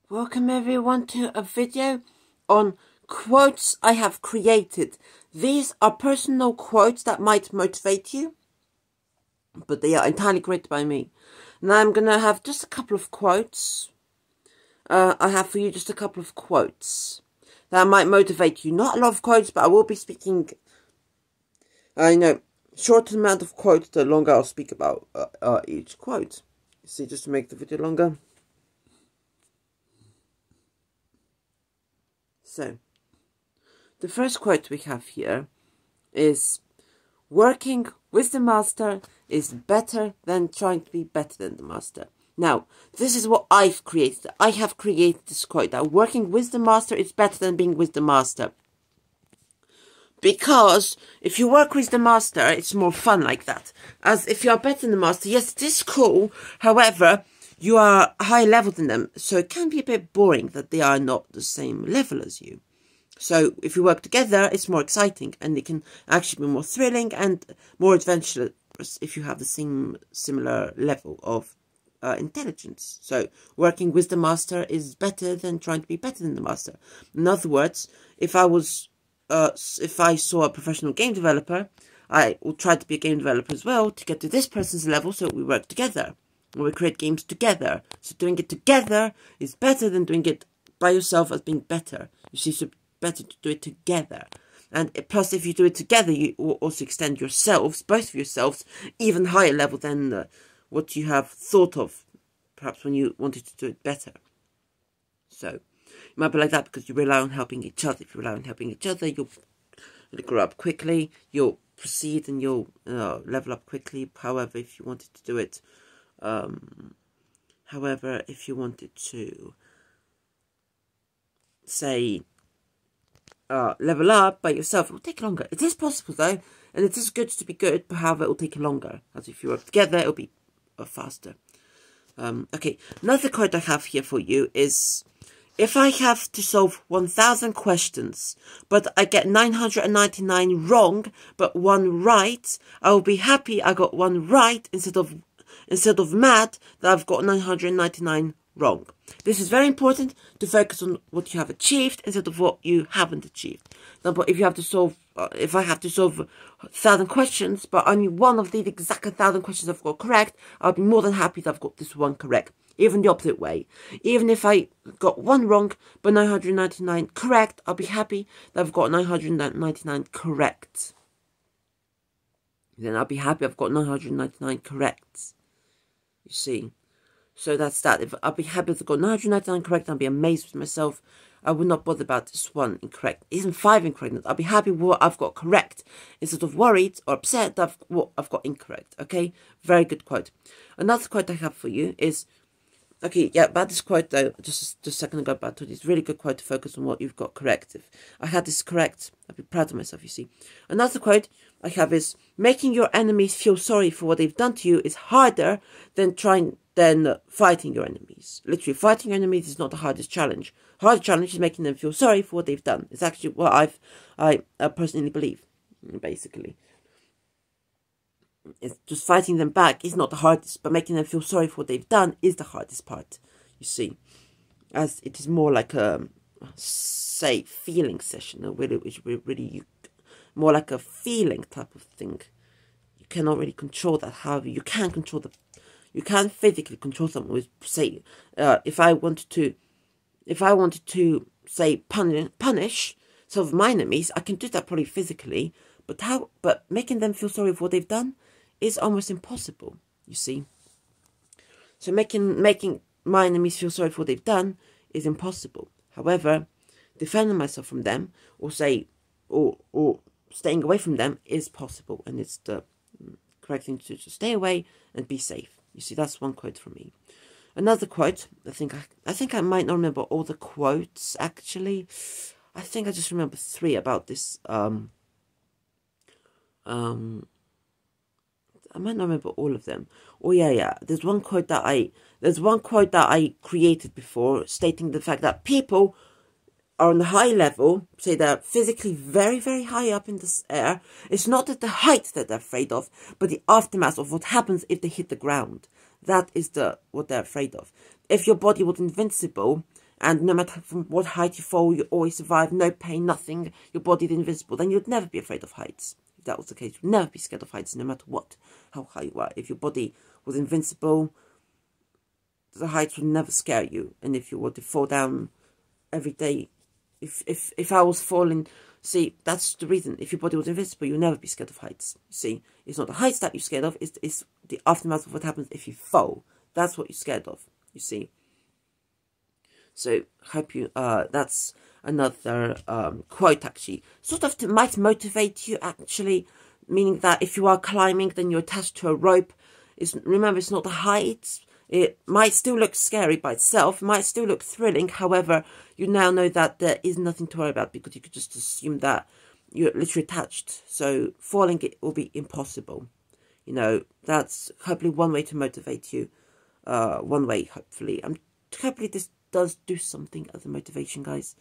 Welcome everyone to a video on quotes I have created. These are personal quotes that might motivate you, but they are entirely created by me. Now I'm going to have just a couple of quotes. I have for you just a couple of quotes that might motivate you. Not a lot of quotes, but I will be speaking, shorter amount of quotes, the longer I'll speak about each quote. You see, just to make the video longer. So, the first quote we have here is, working with the master is better than trying to be better than the master. Now, this is what I've created. I have created this quote, that working with the master is better than being with the master. Because if you work with the master, it's more fun like that. As if you are better than the master, yes, it is cool. However, you are a higher level than them, so it can be a bit boring that they are not the same level as you. So if you work together, it's more exciting, and it can actually be more thrilling and more adventurous if you have the similar level of intelligence. So working with the master is better than trying to be better than the master. In other words, if I saw a professional game developer, I will try to be a game developer as well to get to this person's level, so we work together. We create games together. So doing it together is better than doing it by yourself as being better. You see, so better to do it together. And plus, if you do it together, you will also extend yourselves, both of yourselves, even higher level than what you have thought of, perhaps when you wanted to do it better. So, it might be like that because you rely on helping each other. If you rely on helping each other, you'll grow up quickly, you'll proceed, and you'll level up quickly. However, if you wanted to do it if you wanted to, say, level up by yourself, it will take longer. It is possible though, and it is good to be good, but however, it will take longer. As if you work together, it will be faster. Okay, another quote I have here for you is, if I have to solve 1,000 questions, but I get 999 wrong, but one right, I will be happy I got one right instead of mad that I've got 999 wrong. This is very important, to focus on what you have achieved instead of what you haven't achieved. Now, but if you have to solve, if I have to solve 1,000 questions, but only one of the exact 1,000 questions I've got correct, I'll be more than happy that I've got this one correct. Even the opposite way. Even if I got one wrong, but 999 correct, I'll be happy that I've got 999 correct. Then I'll be happy I've got 999 correct. You see, so that's that. If I'll be happy if I've got 999 correct, I'll be amazed with myself. I would not bother about this one incorrect. Even 5 incorrect. I'll be happy with what I've got correct, instead of worried or upset that what I've got incorrect. Okay, very good quote. Another quote I have for you is, okay, yeah, about this quote though, just a second ago, but I told you it's a really good quote to focus on what you've got correct. If I had this correct, I'd be proud of myself, you see. Another quote I have is, making your enemies feel sorry for what they've done to you is harder than fighting your enemies. Literally, fighting your enemies is not the hardest challenge. Hard challenge is making them feel sorry for what they've done. It's actually what I personally believe, basically. It's just fighting them back is not the hardest, but making them feel sorry for what they've done is the hardest part, you see. As it is more like a, say, feeling session, more like a feeling type of thing. You cannot really control that. However, you can control you can physically control someone with, say, if I wanted to, say, punish some of my enemies, I can do that probably physically, but making them feel sorry for what they've done is almost impossible, you see. So making my enemies feel sorry for what they've done is impossible. However, defending myself from them, or staying away from them, is possible, and it's the correct thing to do, to stay away and be safe. You see, that's one quote from me. Another quote, I think I might not remember all the quotes, actually. I think I just remember 3 about this, I might not remember all of them. Oh yeah. There's one quote that I created before, stating the fact that people are on the high level, say they're physically very, very high up in the air. It's not at the height that they're afraid of, but the aftermath of what happens if they hit the ground. That is what they're afraid of. If your body was invincible and no matter from what height you fall, you always survive, no pain, nothing, your body is invincible, then you'd never be afraid of heights. If that was the case, you'd never be scared of heights, no matter what, how high you are. If your body was invincible, the heights would never scare you. And if you were to fall down every day, if I was falling, see, that's the reason. If your body was invincible, you'll never be scared of heights. You see, it's not the heights that you're scared of, it's the aftermath of what happens if you fall. That's what you're scared of, you see. So, hope you, that's another quote, actually. Sort of might motivate you, actually, meaning that if you are climbing, then you're attached to a rope. Remember, it's not the height. It might still look scary by itself, might still look thrilling. However, you now know that there is nothing to worry about, because you could just assume that you're literally attached. So, falling, it will be impossible. You know, that's hopefully one way to motivate you. One way, hopefully. Hopefully this does do something as a motivation, guys.